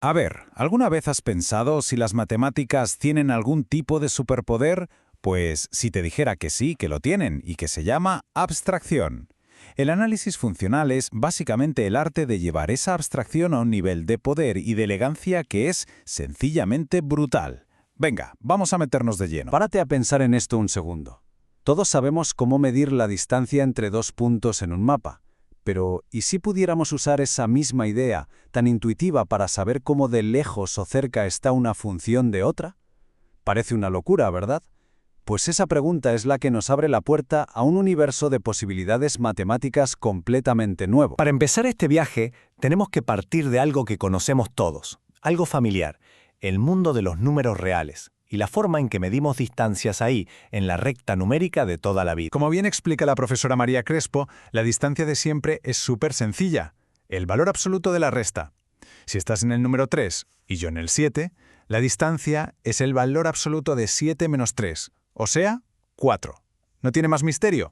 A ver, ¿alguna vez has pensado si las matemáticas tienen algún tipo de superpoder? Pues si te dijera que sí, que lo tienen, y que se llama abstracción. El análisis funcional es básicamente el arte de llevar esa abstracción a un nivel de poder y de elegancia que es sencillamente brutal. Venga, vamos a meternos de lleno. Párate a pensar en esto un segundo. Todos sabemos cómo medir la distancia entre dos puntos en un mapa. Pero, ¿y si pudiéramos usar esa misma idea, tan intuitiva para saber cómo de lejos o cerca está una función de otra? Parece una locura, ¿verdad? Pues esa pregunta es la que nos abre la puerta a un universo de posibilidades matemáticas completamente nuevo. Para empezar este viaje, tenemos que partir de algo que conocemos todos, algo familiar, el mundo de los números reales, y la forma en que medimos distancias ahí, en la recta numérica de toda la vida. Como bien explica la profesora María Crespo, la distancia de siempre es súper sencilla, el valor absoluto de la resta. Si estás en el número 3 y yo en el 7, la distancia es el valor absoluto de 7 menos 3, o sea, 4. ¿No tiene más misterio?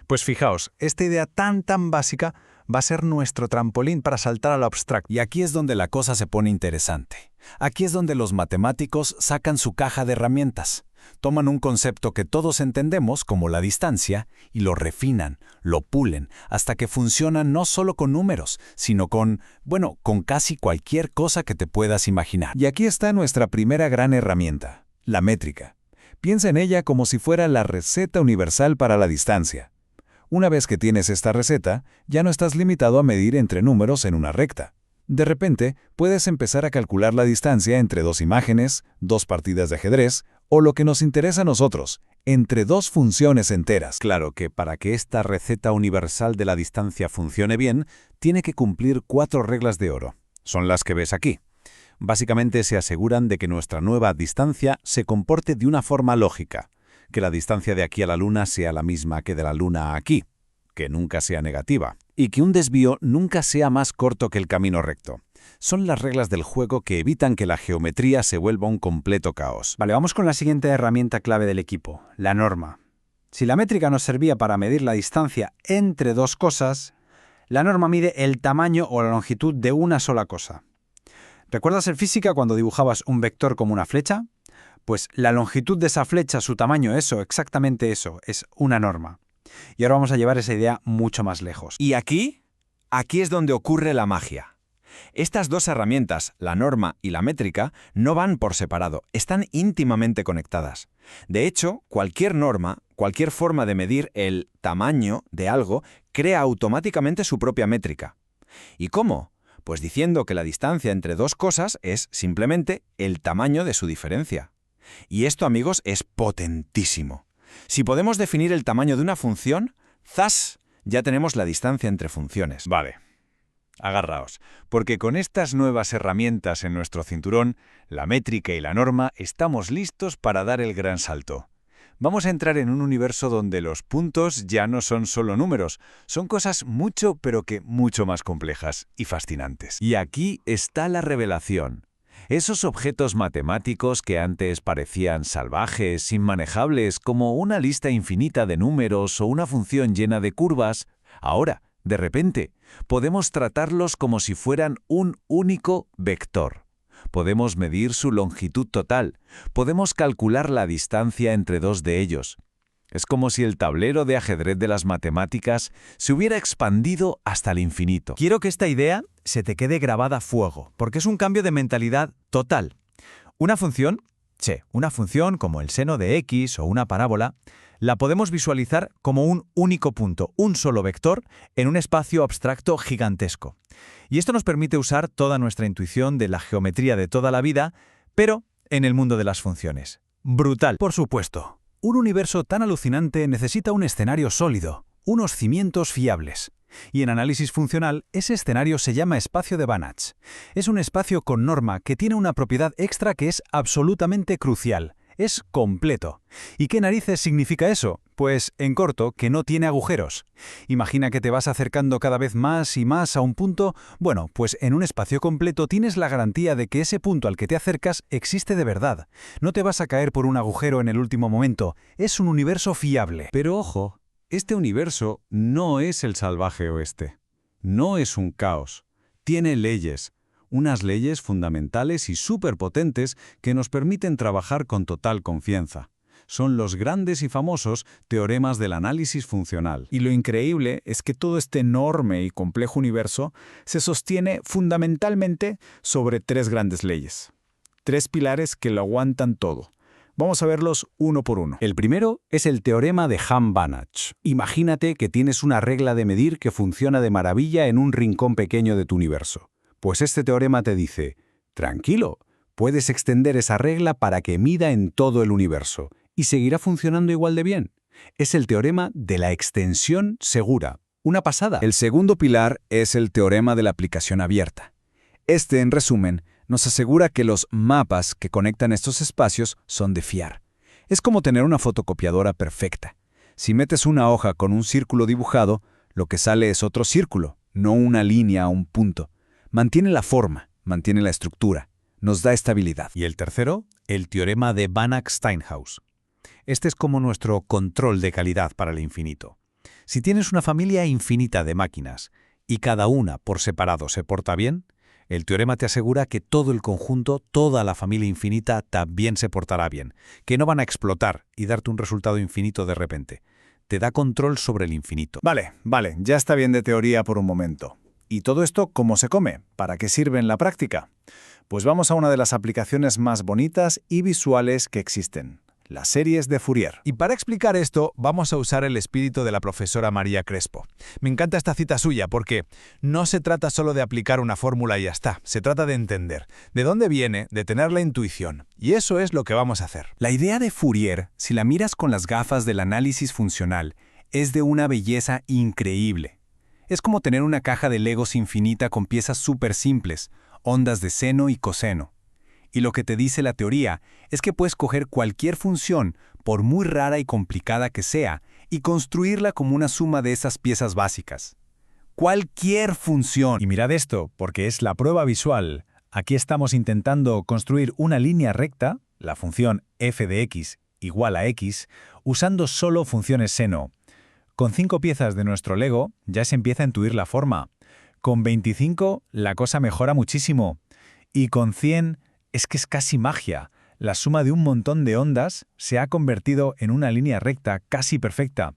Pues fijaos, esta idea tan básica va a ser nuestro trampolín para saltar a lo abstracto. Y aquí es donde la cosa se pone interesante. Aquí es donde los matemáticos sacan su caja de herramientas. Toman un concepto que todos entendemos, como la distancia, y lo refinan, lo pulen, hasta que funcionan no solo con números, sino con casi cualquier cosa que te puedas imaginar. Y aquí está nuestra primera gran herramienta, la métrica. Piensa en ella como si fuera la receta universal para la distancia. Una vez que tienes esta receta, ya no estás limitado a medir entre números en una recta. De repente, puedes empezar a calcular la distancia entre dos imágenes, dos partidas de ajedrez, o lo que nos interesa a nosotros, entre dos funciones enteras. Claro que para que esta receta universal de la distancia funcione bien, tiene que cumplir 4 reglas de oro. Son las que ves aquí. Básicamente se aseguran de que nuestra nueva distancia se comporte de una forma lógica, que la distancia de aquí a la Luna sea la misma que de la Luna a aquí, que nunca sea negativa, y que un desvío nunca sea más corto que el camino recto. Son las reglas del juego que evitan que la geometría se vuelva un completo caos. Vale, vamos con la siguiente herramienta clave del equipo, la norma. Si la métrica nos servía para medir la distancia entre dos cosas, la norma mide el tamaño o la longitud de una sola cosa. ¿Recuerdas en física cuando dibujabas un vector como una flecha? Pues la longitud de esa flecha, su tamaño, exactamente eso, es una norma. Y ahora vamos a llevar esa idea mucho más lejos. Y aquí es donde ocurre la magia. Estas dos herramientas, la norma y la métrica, no van por separado, están íntimamente conectadas. De hecho, cualquier norma, cualquier forma de medir el tamaño de algo, crea automáticamente su propia métrica. ¿Y cómo? Pues diciendo que la distancia entre dos cosas es simplemente el tamaño de su diferencia. Y esto, amigos, es potentísimo. Si podemos definir el tamaño de una función, ¡zas!, ya tenemos la distancia entre funciones. Vale, agarraos, porque con estas nuevas herramientas en nuestro cinturón, la métrica y la norma, estamos listos para dar el gran salto. Vamos a entrar en un universo donde los puntos ya no son solo números, son cosas mucho más complejas y fascinantes. Y aquí está la revelación. Esos objetos matemáticos que antes parecían salvajes, inmanejables, como una lista infinita de números o una función llena de curvas, ahora, de repente, podemos tratarlos como si fueran un único vector. Podemos medir su longitud total, podemos calcular la distancia entre dos de ellos. Es como si el tablero de ajedrez de las matemáticas se hubiera expandido hasta el infinito. Quiero que esta idea se te quede grabada a fuego, porque es un cambio de mentalidad total. Una función como el seno de X o una parábola, la podemos visualizar como un único punto, un solo vector, en un espacio abstracto gigantesco. Y esto nos permite usar toda nuestra intuición de la geometría de toda la vida, pero en el mundo de las funciones. Brutal. Por supuesto. Un universo tan alucinante necesita un escenario sólido, unos cimientos fiables. Y en análisis funcional, ese escenario se llama espacio de Banach. Es un espacio con norma que tiene una propiedad extra que es absolutamente crucial. Es completo. ¿Y qué narices significa eso? Pues, en corto, que no tiene agujeros. Imagina que te vas acercando cada vez más y más a un punto. Bueno, pues en un espacio completo tienes la garantía de que ese punto al que te acercas existe de verdad. No te vas a caer por un agujero en el último momento. Es un universo fiable. Pero ojo, este universo no es el salvaje oeste. No es un caos. Tiene leyes. unas leyes fundamentales y superpotentes que nos permiten trabajar con total confianza. Son los grandes y famosos teoremas del análisis funcional. Y lo increíble es que todo este enorme y complejo universo se sostiene fundamentalmente sobre tres grandes leyes. Tres pilares que lo aguantan todo. Vamos a verlos uno por uno. El primero es el teorema de Hahn-Banach. Imagínate que tienes una regla de medir que funciona de maravilla en un rincón pequeño de tu universo. Pues este teorema te dice, tranquilo, puedes extender esa regla para que mida en todo el universo y seguirá funcionando igual de bien. Es el teorema de la extensión segura. Una pasada. El segundo pilar es el teorema de la aplicación abierta. Este, en resumen, nos asegura que los mapas que conectan estos espacios son de fiar. Es como tener una fotocopiadora perfecta. Si metes una hoja con un círculo dibujado, lo que sale es otro círculo, no una línea o un punto. Mantiene la forma, mantiene la estructura, nos da estabilidad. Y el tercero, el teorema de Banach-Steinhaus. Este es como nuestro control de calidad para el infinito. Si tienes una familia infinita de máquinas y cada una por separado se porta bien, el teorema te asegura que todo el conjunto, toda la familia infinita también se portará bien, que no van a explotar y darte un resultado infinito de repente. Te da control sobre el infinito. Vale, ya está bien de teoría por un momento. ¿Y todo esto cómo se come? ¿Para qué sirve en la práctica? Pues vamos a una de las aplicaciones más bonitas y visuales que existen. Las series de Fourier. Y para explicar esto, vamos a usar el espíritu de la profesora María Crespo. Me encanta esta cita suya porque no se trata solo de aplicar una fórmula y ya está. Se trata de entender de dónde viene, de tener la intuición. Y eso es lo que vamos a hacer. La idea de Fourier, si la miras con las gafas del análisis funcional, es de una belleza increíble. Es como tener una caja de Legos infinita con piezas súper simples, ondas de seno y coseno. Y lo que te dice la teoría es que puedes coger cualquier función, por muy rara y complicada que sea, y construirla como una suma de esas piezas básicas. Cualquier función. Y mirad esto, porque es la prueba visual. Aquí estamos intentando construir una línea recta, la función f de x igual a x, usando solo funciones seno. Con 5 piezas de nuestro Lego ya se empieza a intuir la forma. Con 25 la cosa mejora muchísimo. Y con 100 es que es casi magia. La suma de un montón de ondas se ha convertido en una línea recta casi perfecta.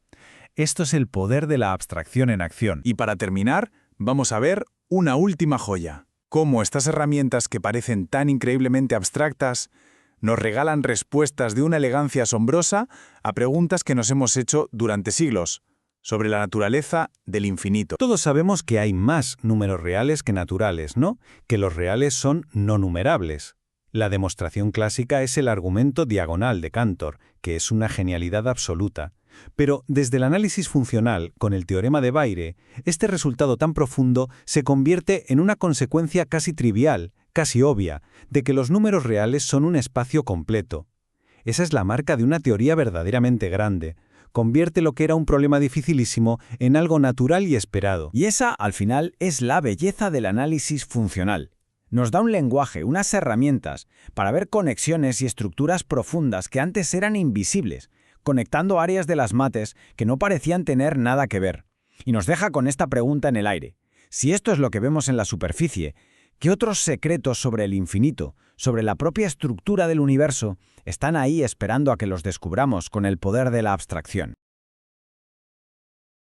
Esto es el poder de la abstracción en acción. Y para terminar, vamos a ver una última joya. Cómo estas herramientas que parecen tan increíblemente abstractas nos regalan respuestas de una elegancia asombrosa a preguntas que nos hemos hecho durante siglos sobre la naturaleza del infinito. Todos sabemos que hay más números reales que naturales, ¿no? Que los reales son no numerables. La demostración clásica es el argumento diagonal de Cantor, que es una genialidad absoluta. Pero desde el análisis funcional, con el teorema de Bayre, este resultado tan profundo se convierte en una consecuencia casi trivial, casi obvia, de que los números reales son un espacio completo. Esa es la marca de una teoría verdaderamente grande. Convierte lo que era un problema dificilísimo en algo natural y esperado. Y esa, al final, es la belleza del análisis funcional. Nos da un lenguaje, unas herramientas, para ver conexiones y estructuras profundas que antes eran invisibles, conectando áreas de las mates que no parecían tener nada que ver. Y nos deja con esta pregunta en el aire. Si esto es lo que vemos en la superficie, ¿qué otros secretos sobre el infinito, sobre la propia estructura del universo, están ahí esperando a que los descubramos con el poder de la abstracción?